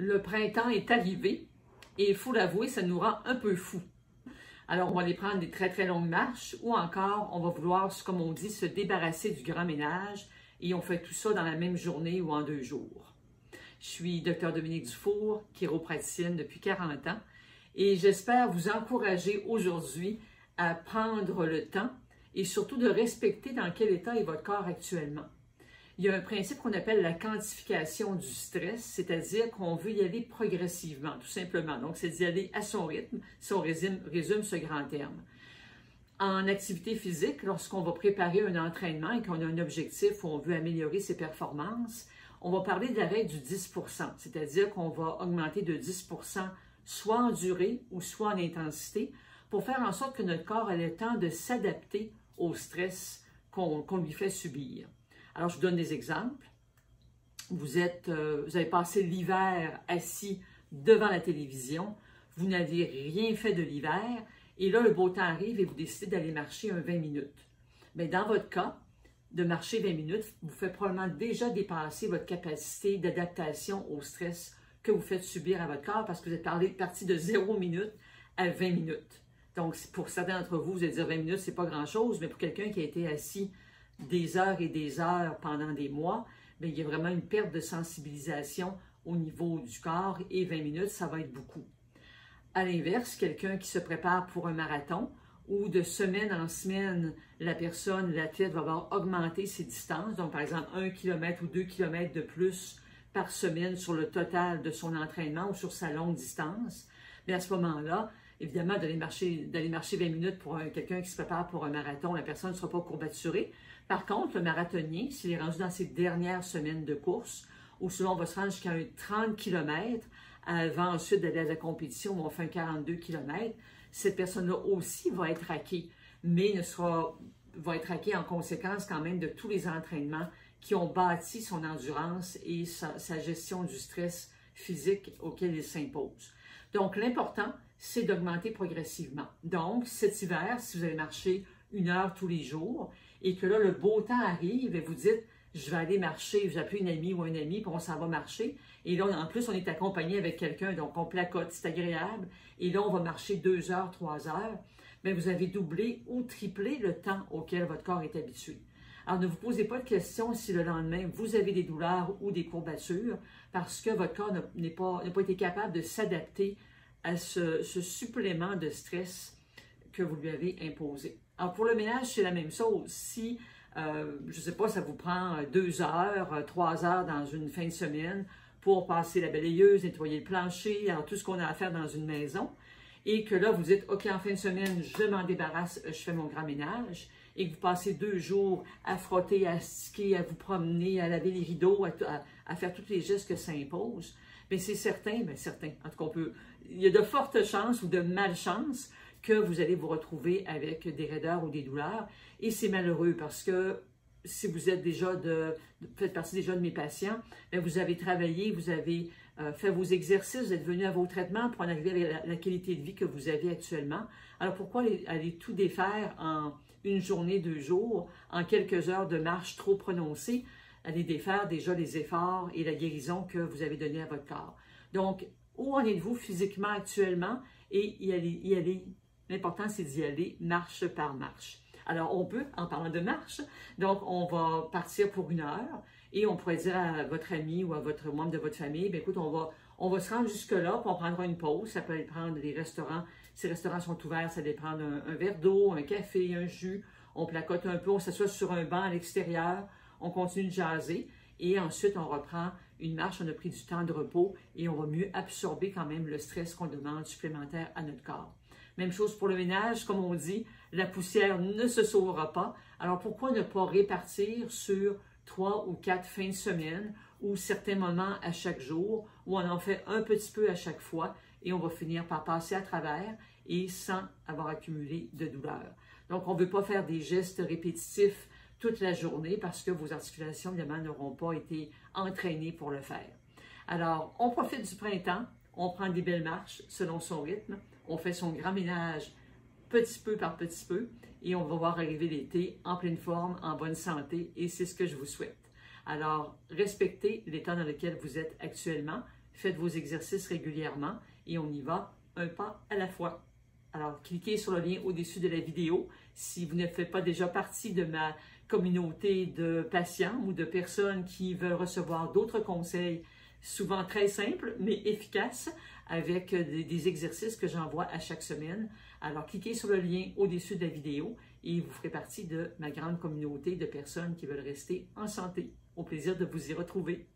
Le printemps est arrivé et il faut l'avouer, ça nous rend un peu fous. Alors, on va aller prendre des très, très longues marches ou encore, on va vouloir, comme on dit, se débarrasser du grand ménage et on fait tout ça dans la même journée ou en 2 jours. Je suis Dr Dominique Dufour, chiropraticienne depuis 40 ans et j'espère vous encourager aujourd'hui à prendre le temps et surtout de respecter dans quel état est votre corps actuellement. Il y a un principe qu'on appelle la quantification du stress, c'est-à-dire qu'on veut y aller progressivement, tout simplement. Donc, c'est d'y aller à son rythme, si on résume ce grand terme. En activité physique, lorsqu'on va préparer un entraînement et qu'on a un objectif où on veut améliorer ses performances, on va parler de la règle du 10 %, c'est-à-dire qu'on va augmenter de 10 % soit en durée ou soit en intensité pour faire en sorte que notre corps ait le temps de s'adapter au stress qu'on lui fait subir. Alors, je vous donne des exemples. Vous avez passé l'hiver assis devant la télévision, vous n'avez rien fait de l'hiver, et là, le beau temps arrive et vous décidez d'aller marcher 20 minutes. Mais dans votre cas, de marcher 20 minutes, vous faites probablement déjà dépasser votre capacité d'adaptation au stress que vous faites subir à votre corps parce que vous êtes parti de 0 minute à 20 minutes. Donc, pour certains d'entre vous, vous allez dire 20 minutes, c'est pas grand-chose, mais pour quelqu'un qui a été assis des heures et des heures pendant des mois, bien, il y a vraiment une perte de sensibilisation au niveau du corps et 20 minutes, ça va être beaucoup. À l'inverse, quelqu'un qui se prépare pour un marathon ou de semaine en semaine, l'athlète va avoir augmenté ses distances, donc par exemple 1 km ou 2 km de plus par semaine sur le total de son entraînement ou sur sa longue distance, mais à ce moment-là, évidemment, d'aller marcher 20 minutes pour quelqu'un qui se prépare pour un marathon, la personne ne sera pas courbaturée. Par contre, le marathonien, s'il est rendu dans ses dernières semaines de course, ou sinon on va se rendre jusqu'à 30 km avant ensuite d'aller à la compétition où on fait un 42 km, cette personne-là aussi va être raquée, mais va être raquée en conséquence quand même de tous les entraînements qui ont bâti son endurance et sa gestion du stress physique auquel il s'impose. Donc, l'important, c'est d'augmenter progressivement. Donc, cet hiver, si vous allez marcher 1 heure tous les jours et que là, le beau temps arrive et vous dites, je vais aller marcher, j'ai appelé une amie ou un ami, puis on s'en va marcher. Et là, en plus, on est accompagné avec quelqu'un, donc on placote, c'est agréable. Et là, on va marcher 2 heures, 3 heures. Bien, vous avez doublé ou triplé le temps auquel votre corps est habitué. Alors, ne vous posez pas de questions si le lendemain, vous avez des douleurs ou des courbatures parce que votre corps n'a pas été capable de s'adapter à ce supplément de stress que vous lui avez imposé. Alors, pour le ménage, c'est la même chose. Si, je ne sais pas, ça vous prend 2 heures, 3 heures dans une fin de semaine pour passer la balayeuse, nettoyer le plancher, alors tout ce qu'on a à faire dans une maison, et que là, vous dites, OK, en fin de semaine, je m'en débarrasse, je fais mon grand ménage, et que vous passez 2 jours à frotter, à sticker, à vous promener, à laver les rideaux, à faire tous les gestes que ça impose, bien c'est certain, en tout cas, il y a de fortes chances ou de malchances que vous allez vous retrouver avec des raideurs ou des douleurs. Et c'est malheureux parce que si vous êtes faites partie déjà de mes patients, bien vous avez travaillé, vous avez fait vos exercices, vous êtes venu à vos traitements pour en arriver à la qualité de vie que vous avez actuellement. Alors pourquoi aller tout défaire en une journée, 2 jours, en quelques heures de marche trop prononcée, aller défaire déjà les efforts et la guérison que vous avez donnée à votre corps. Donc, où en êtes-vous physiquement actuellement et y aller. L'important, c'est d'y aller marche par marche. Alors, on peut, en parlant de marche, donc on va partir pour 1 heure et on pourrait dire à votre ami ou à votre membre de votre famille, bien écoute, on va se rendre jusque-là, puis on prendra une pause. Ça peut aller prendre des restaurants. Si les restaurants sont ouverts, ça peut prendre un verre d'eau, un café, un jus. On placote un peu, on s'assoit sur un banc à l'extérieur, on continue de jaser et ensuite on reprend une marche, on a pris du temps de repos et on va mieux absorber quand même le stress qu'on demande supplémentaire à notre corps. Même chose pour le ménage, comme on dit, la poussière ne se sauvera pas. Alors pourquoi ne pas répartir sur 3 ou 4 fins de semaine ou certains moments à chaque jour où on en fait un petit peu à chaque fois et on va finir par passer à travers et sans avoir accumulé de douleur. Donc on ne veut pas faire des gestes répétitifs toute la journée parce que vos articulations, évidemment, n'auront pas été entraînées pour le faire. Alors, on profite du printemps, on prend des belles marches selon son rythme, on fait son grand ménage petit peu par petit peu et on va voir arriver l'été en pleine forme, en bonne santé et c'est ce que je vous souhaite. Alors, respectez l'état dans lequel vous êtes actuellement Faites vos exercices régulièrement et on y va un pas à la fois. Alors, cliquez sur le lien au-dessus de la vidéo si vous ne faites pas déjà partie de ma communauté de patients ou de personnes qui veulent recevoir d'autres conseils, souvent très simples mais efficaces, avec des exercices que j'envoie à chaque semaine. Alors, cliquez sur le lien au-dessus de la vidéo et vous ferez partie de ma grande communauté de personnes qui veulent rester en santé. Au plaisir de vous y retrouver.